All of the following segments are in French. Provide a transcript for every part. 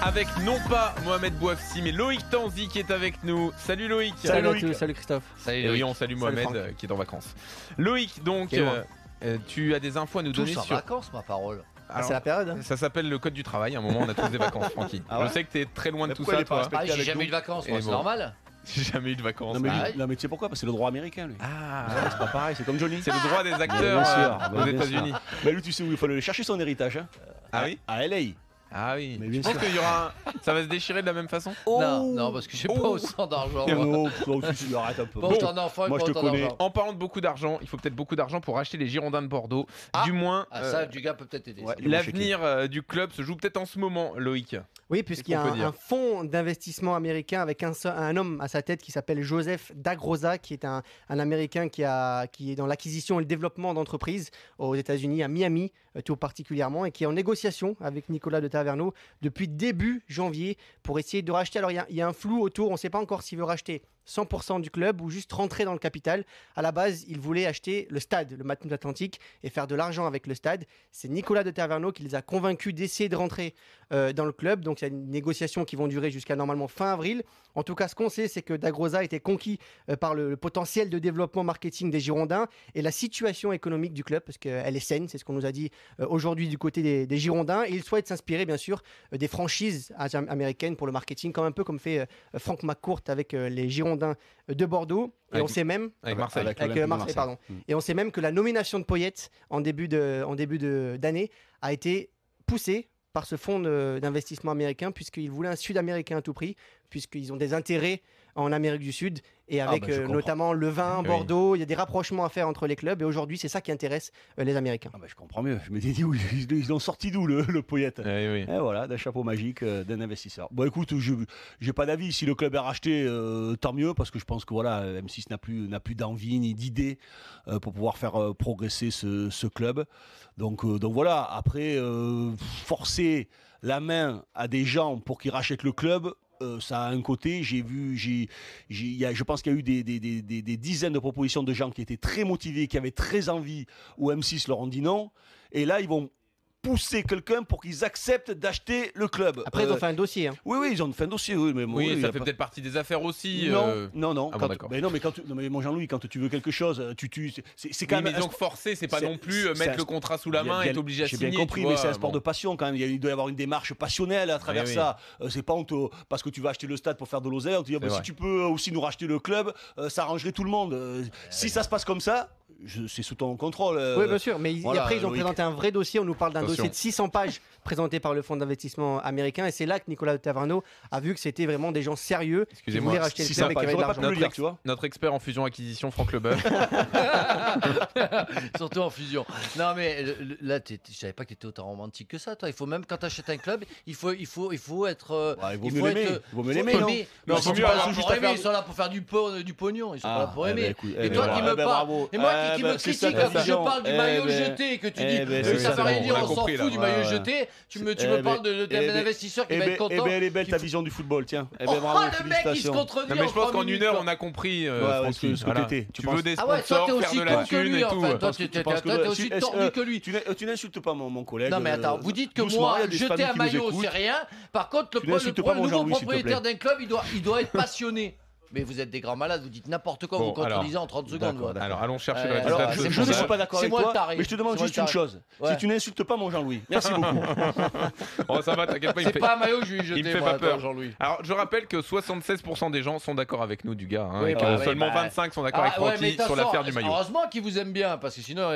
avec non pas Mohamed Bouafsi mais Loïc Tanzi qui est avec nous. Salut Loïc. Salut Loïc. Salut Christophe. Salut Loïc. Et on salue Mohamed qui est en vacances. Loïc, donc tu as des infos à nous donner sur sur vacances, ma parole. C'est la période hein. Ça s'appelle le code du travail. À un moment, on a tous des vacances, Francky. Ouais, je sais que t'es très loin de tout ça, toi. J'ai jamais eu de vacances, moi, c'est normal. J'ai jamais eu de vacances. Non mais tu sais pourquoi? Parce que c'est le droit américain, lui. Ah, c'est pas pareil, c'est comme Johnny. C'est le droit des acteurs aux États-Unis. Mais lui, tu sais où il faut aller chercher son héritage. Hein. Ah oui? À LA. Ah oui. Mais je pense qu'il y aura ça va se déchirer de la même façon. Non, parce que j'ai pas autant d'argent. Non, tu arrêtes un peu. Pas autant d'enfants, moi je te connais. En parlant de beaucoup d'argent, il faut peut-être beaucoup d'argent pour acheter les Girondins de Bordeaux. Du moins, ça, du gars peut peut-être aider. Ouais, l'avenir du club se joue peut-être en ce moment, Loïc. Oui, puisqu'il y a un fonds d'investissement américain avec un homme à sa tête qui s'appelle Joseph Dagrosa, qui est un Américain qui est dans l'acquisition et le développement d'entreprises aux États-Unis, à Miami tout particulièrement, et qui est en négociation avec Nicolas de Taverneau depuis début janvier pour essayer de racheter. Alors il y a un flou autour, on ne sait pas encore s'il veut racheter 100% du club ou juste rentrer dans le capital. À la base, il voulait acheter le stade, le Matmut Atlantique, et faire de l'argent avec le stade. C'est Nicolas de Taverneau qui les a convaincus d'essayer de rentrer dans le club. Donc, il y a une négociation qui vont durer jusqu'à normalement fin avril. En tout cas, ce qu'on sait, c'est que Dagrosa a été conquis par le potentiel de développement marketing des Girondins et la situation économique du club, parce qu'elle est saine, c'est ce qu'on nous a dit aujourd'hui du côté des Girondins. Et il souhaite s'inspirer, bien sûr, des franchises américaines pour le marketing, comme un peu comme fait Frank McCourt avec les Girondins de Bordeaux. Et on sait même avec Marseille, pardon. Et on sait même que la nomination de Poyet en début d'année a été poussée par ce fonds d'investissement américain, puisqu'ils voulaient un Sud-Américain à tout prix, puisqu'ils ont des intérêts en Amérique du Sud et avec notamment le vin, Bordeaux. Il y a des rapprochements à faire entre les clubs et aujourd'hui c'est ça qui intéresse les Américains. Je comprends mieux. Je m'étais dit où ils l'ont sorti d'où le Poyet. Et voilà, d'un chapeau magique d'un investisseur. Bon écoute, j'ai pas d'avis. Si le club est racheté, tant mieux, parce que je pense que voilà, M6 n'a plus d'envie ni d'idée pour pouvoir faire progresser ce club. Donc voilà. Après, forcer la main à des gens pour qu'ils rachètent le club. Ça a un côté, je pense qu'il y a eu des dizaines de propositions de gens qui étaient très motivés, qui avaient très envie, où M6 leur ont dit non, et là ils vont pousser quelqu'un pour qu'ils acceptent d'acheter le club. Après ils ont fait un dossier. Hein. Oui, ils ont fait un dossier. Oui, ça fait peut-être partie des affaires aussi. Non. Ah bon, d'accord. Mais mon Jean-Louis, quand tu veux quelque chose, c'est quand même. Mais donc forcer, c'est pas non plus mettre le contrat sous la main et être obligé à signer. J'ai bien compris, mais c'est un sport de passion quand même. Il doit y avoir une démarche passionnelle à travers ça. C'est pas parce que tu vas acheter le stade pour faire de l'oseille. On te dit si tu peux aussi nous racheter le club, ça arrangerait tout le monde. Si ça se passe comme ça, c'est sous ton contrôle. Oui, bien sûr. Mais après, ils ont présenté un vrai dossier. On nous parle d'un dossier de 600 pages présenté par le fonds d'investissement américain. Et c'est là que Nicolas de Taverneau a vu que c'était vraiment des gens sérieux qui voulaient racheter le club et qui avaient de l'argent. Notre expert en fusion-acquisition, Franck Leboeuf. Surtout en fusion. Non, mais là, je savais pas que tu étais autant romantique que ça, toi. Il faut même, quand tu achètes un club, il faut être. Il vaut mieux l'aimer, non? Ils sont pas là pour aimer, ils sont là pour faire du pognon. Ils sont pas là pour aimer. Et toi qui me parles. Et moi qui me critique quand je parle du maillot jeté, que tu dis ça veut rien dire, on s'en fout du maillot jeté. Tu me parles d'un investisseur qui va être content. Elle est belle ta vision du football, tiens. Le mec il se contredit. Mais je pense qu'en une heure on a compris. Ce que t'étais. Tu veux des sponsors, faire de la thune et tout. Toi t'es aussi tordu que lui. Tu n'insultes pas mon collègue. Non mais attends, vous dites que moi jeter un maillot c'est rien. Par contre le nouveau propriétaire d'un club il doit être passionné. Mais vous êtes des grands malades, vous dites n'importe quoi, vous contredisez en 30 secondes. Alors allons chercher le résultat. Je ne suis pas d'accord avec toi, mais je te demande juste une chose. Si tu n'insultes pas mon Jean-Louis. Merci beaucoup. Oh ça va, t'inquiète pas. C'est pas un maillot que je lui ai jeté. Il me fait pas peur, Jean-Louis. Alors je rappelle que 76% des gens sont d'accord avec nous, du gars. Et que seulement 25 sont d'accord avec Francky sur l'affaire du maillot. Heureusement qu'ils vous aiment bien, parce que sinon...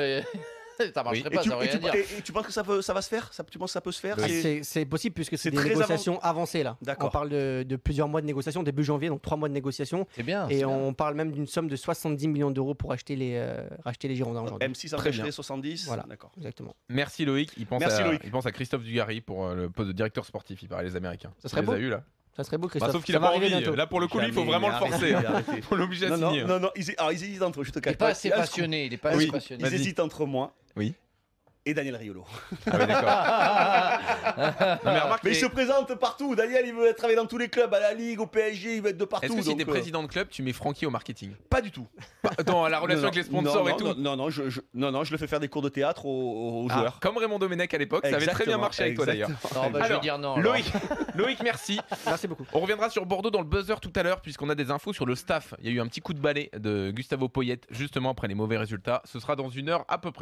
Ça marcherait pas, ça veut rien dire. Et tu penses que ça va se faire? Tu penses que ça peut se faire? C'est possible puisque c'est des négociations avancées là. On parle de plusieurs mois de négociations, début janvier, donc 3 mois de négociations. C'est bien. Et on parle même d'une somme de 70 millions d'euros pour racheter les Girondins aujourd'hui. M6 empêcherait 70. Voilà, d'accord. Exactement. Merci Loïc. Il pense à Christophe Dugarry pour le poste de directeur sportif. Il paraît les Américains. Ça serait beau. Eu là. Ça serait beau, Christophe. Sauf qu'il a pas envie. Là, pour le coup, il faut vraiment le forcer. Il faut l'obliger à signer. Non, ils hésitent entre eux. Je te cache pas. Il est pas assez passionné. Ils hésitent entre moi. Oui. et Daniel Riolo. Ah oui, d'accord. mais il se présente partout. Daniel, il veut travailler dans tous les clubs, à la Ligue, au PSG, il veut être de partout. Est-ce que si t'es président de club, tu mets Francky au marketing? Pas du tout. Dans la relation avec les sponsors et tout? Non, je le fais faire des cours de théâtre aux joueurs. Comme Raymond Domenech à l'époque, ça avait très bien marché avec toi d'ailleurs. Je vais dire non. Loïc, merci. Merci beaucoup. On reviendra sur Bordeaux dans le buzzer tout à l'heure, puisqu'on a des infos sur le staff. Il y a eu un petit coup de balai de Gustavo Poyet, justement après les mauvais résultats. Ce sera dans 1 heure à peu près.